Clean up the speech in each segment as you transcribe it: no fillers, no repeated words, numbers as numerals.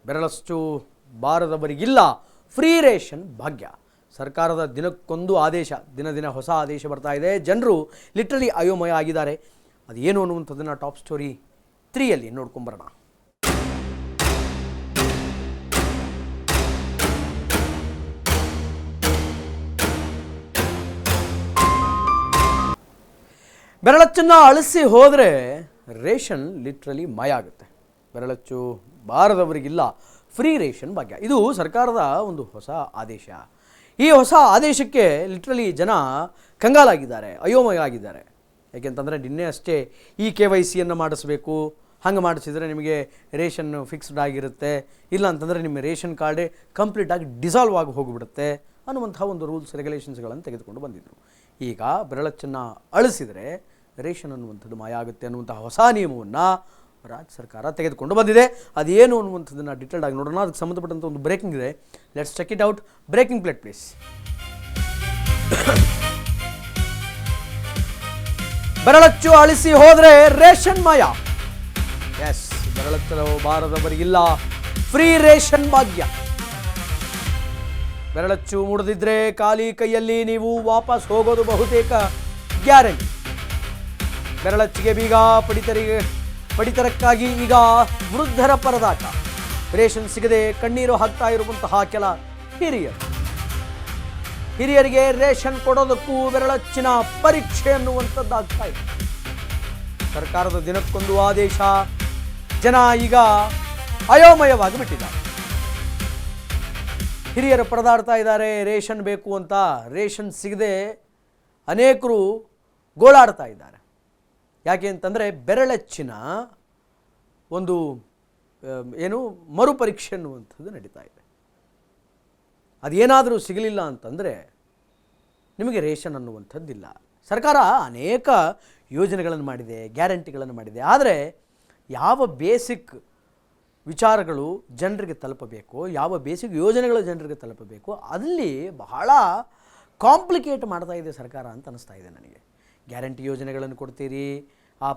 ಬೆರಳಷ್ಟು ಬಾರದವರಿಗಿಲ್ಲ free ration ಭಾಗ್ಯ. ಸರ್ಕಾರದ ದಿನಕ್ಕೊಂದು ಆದೇಶ, ದಿನ ದಿನ ಹೊಸ ಆದೇಶ ಬರ್ತಾ ಇದೆ. ಜನರು ಲಿಟ್ರಲಿ ಅಯೋಮಯ ಆಗಿದ್ದಾರೆ. ಅದೇನು ಅನ್ನುವಂಥದ್ದನ್ನು ಟಾಪ್ ಸ್ಟೋರಿ 3ಯಲ್ಲಿ ನೋಡ್ಕೊಂಬರೋಣ. ಬೆರಳಚ್ಚನ್ನು ಅಳಿಸಿ ಹೋದರೆ ರೇಷನ್ ಲಿಟ್ರಲಿ ಮಾಯ ಆಗುತ್ತೆ. ಬೆರಳಚ್ಚು ಬಾರದವರಿಗಿಲ್ಲ ಫ್ರೀ ರೇಷನ್ ಭಾಗ್ಯ. ಇದು ಸರ್ಕಾರದ ಒಂದು ಹೊಸ ಆದೇಶ. ಈ ಹೊಸ ಆದೇಶಕ್ಕೆ ಲಿಟ್ರಲಿ ಜನ ಕಂಗಾಲಾಗಿದ್ದಾರೆ, ಅಯೋಮಯ ಆಗಿದ್ದಾರೆ. ಯಾಕೆಂತಂದರೆ ನಿನ್ನೆ ಅಷ್ಟೇ ಈ KYCಯನ್ನು ಮಾಡಿಸ್ಬೇಕು, ಹಂಗೆ ಮಾಡಿಸಿದರೆ ನಿಮಗೆ ರೇಷನ್ ಫಿಕ್ಸ್ಡ್ ಆಗಿರುತ್ತೆ, ಇಲ್ಲ ಅಂತಂದರೆ ನಿಮ್ಮ ರೇಷನ್ ಕಾರ್ಡೇ ಕಂಪ್ಲೀಟಾಗಿ ಡಿಸಾಲ್ವ್ ಆಗಿ ಹೋಗಿಬಿಡುತ್ತೆ ಅನ್ನುವಂಥ ಒಂದು ರೂಲ್ಸ್ ರೆಗ್ಯುಲೇಷನ್ಸ್ಗಳನ್ನು ತೆಗೆದುಕೊಂಡು ಬಂದಿದ್ದರು. ಈಗ ಬೆರಳಚ್ಚನ್ನು ಅಳಿಸಿದರೆ ರೇಷನ್ ಅನ್ನುವಂಥದ್ದು ಮಾಯ ಆಗುತ್ತೆ ಅನ್ನುವಂಥ ಹೊಸ ನಿಯಮವನ್ನು ರಾಜ್ಯ ಸರ್ಕಾರ ತೆಗೆದುಕೊಂಡು ಬಂದಿದೆ. ಅದೇನು ಅನ್ನುವಂಥದ್ದನ್ನು ಡೀಟೇಲ್ಡ್ ಆಗಿ ನೋಡೋಣ. ಅದಕ್ಕೆ ಸಂಬಂಧಪಟ್ಟಂಥ ಒಂದು ಬ್ರೇಕಿಂಗ್ ಇದೆ. Let's check it out. Breaking plate please. ಬೆರಳಚ್ಚು ಅಳಿಸಿ ಹೋದರೆ ರೇಷನ್ ಮಾಯ. ಎಸ್, ಬೆರಳಚ್ಚು ಬಾರದವರಿಗಿಲ್ಲ ಫ್ರೀ ರೇಷನ್ ಭಾಗ್ಯ. ಬೆರಳಚ್ಚು ಮುಡಿದಿದ್ರೆ ಖಾಲಿ ಕೈಯಲ್ಲಿ ನೀವು ವಾಪಸ್ ಹೋಗೋದು ಬಹುತೇಕ ಗ್ಯಾರಂಟಿ. ಬೆರಳಚ್ಚಿಗೆ ಬೀಗ ಪಡಿತರಕ್ಕಾಗಿ ಈಗ ವೃದ್ಧರ ಪರದಾಟ. ರೇಷನ್ ಸಿಗದೆ ಕಣ್ಣೀರು ಹಾಕ್ತಾ ಇರುವಂತಹ ಕೆಲ ಹಿರಿಯರಿಗೆ ರೇಷನ್ ಕೊಡೋದಕ್ಕೂ ಬೆರಳಚ್ಚಿನ ಪರೀಕ್ಷೆ ಅನ್ನುವಂಥದ್ದಾಗ್ತಾ ಇದೆ. ಸರ್ಕಾರದ ದಿನಕ್ಕೊಂದು ಆದೇಶ, ಜನ ಈಗ ಅಯೋಮಯವಾಗಿ ಬಿಟ್ಟಿದ್ದಾರೆ. ಹಿರಿಯರು ಪರದಾಡ್ತಾ ಇದ್ದಾರೆ ರೇಷನ್ ಬೇಕು ಅಂತ. ರೇಷನ್ ಸಿಗದೆ ಅನೇಕರು ಗೋಳಾಡ್ತಾ ಇದ್ದಾರೆ. ಯಾಕೆ ಅಂತಂದರೆ ಬೆರಳಚ್ಚಿನ ಒಂದು ಮರುಪರೀಕ್ಷೆ ಅನ್ನುವಂಥದ್ದು ನಡೀತಾ ಇದೆ. ಅದೇನಾದರೂ ಸಿಗಲಿಲ್ಲ ಅಂತಂದರೆ ನಿಮಗೆ ರೇಷನ್ ಅನ್ನುವಂಥದ್ದಿಲ್ಲ. ಸರ್ಕಾರ ಅನೇಕ ಯೋಜನೆಗಳನ್ನು ಮಾಡಿದೆ, ಗ್ಯಾರಂಟಿಗಳನ್ನು ಮಾಡಿದೆ. ಆದರೆ ಯಾವ ಬೇಸಿಕ್ ವಿಚಾರಗಳು ಜನರಿಗೆ ತಲುಪಬೇಕು, ಯಾವ ಬೇಸಿಕ್ ಯೋಜನೆಗಳು ಜನರಿಗೆ ತಲುಪಬೇಕು, ಅಲ್ಲಿ ಬಹಳ ಕಾಂಪ್ಲಿಕೇಟ್ ಮಾಡ್ತಾ ಇದೆ ಸರ್ಕಾರ ಅಂತ ಅನ್ನಿಸ್ತಾ ಇದೆ ನನಗೆ. ಗ್ಯಾರಂಟಿ ಯೋಜನೆಗಳನ್ನು ಕೊಡ್ತೀರಿ, ಆ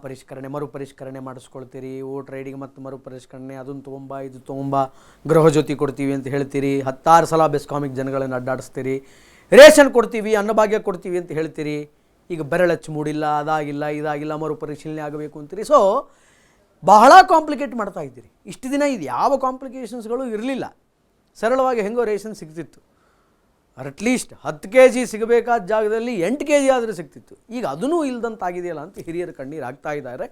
ಮರುಪರಿಷ್ಕರಣೆ ಮಾಡಿಸ್ಕೊಳ್ತೀರಿ, ವೋಟರ್ ಐಡಿಗೆ ಮತ್ತು ಮರುಪರಿಷ್ಕರಣೆ, ಅದನ್ನು ತೊಗೊಂಬ ಇದು ತೊಗೊಂಬ, ಗೃಹಜ್ಯೋತಿ ಕೊಡ್ತೀವಿ ಅಂತ ಹೇಳ್ತೀರಿ, 10 ಸಲ ಬೆಸ್ಕಾಮಿಗೆ ಜನಗಳನ್ನು ಅಡ್ಡಾಡಿಸ್ತೀರಿ, ರೇಷನ್ ಕೊಡ್ತೀವಿ, ಅನ್ನಭಾಗ್ಯ ಕೊಡ್ತೀವಿ ಅಂತ ಹೇಳ್ತೀರಿ. ಈಗ ಬೆರಳಚ್ಚು ಮೂಡಿಲ್ಲ, ಅದಾಗಿಲ್ಲ, ಇದಾಗಿಲ್ಲ, ಮರುಪರಿಶೀಲನೆ ಆಗಬೇಕು ಅಂತೀರಿ. ಸೊ ಬಹಳ ಕಾಂಪ್ಲಿಕೇಟ್ ಮಾಡ್ತಾ ಇದ್ದೀರಿ. ಇಷ್ಟು ದಿನ ಇದು ಯಾವ ಕಾಂಪ್ಲಿಕೇಶನ್ಸ್ಗಳು ಇರಲಿಲ್ಲ. ಸರಳವಾಗಿ ಹೆಂಗೋ ರೇಷನ್ ಸಿಗ್ತಿತ್ತು. ಅಟ್ಲೀಸ್ಟ್ 10 kg ಸಿಗಬೇಕಾದ ಜಾಗದಲ್ಲಿ 8 kg ಆದರೂ ಸಿಗ್ತಿತ್ತು. ಈಗ ಅದನ್ನೂ ಇಲ್ದಂತಾಗಿದೆಯಲ್ಲ ಅಂತ ಹಿರಿಯರು ಕಣ್ಣೀರು ಹಾಕ್ತಾ ಇದ್ದಾರೆ.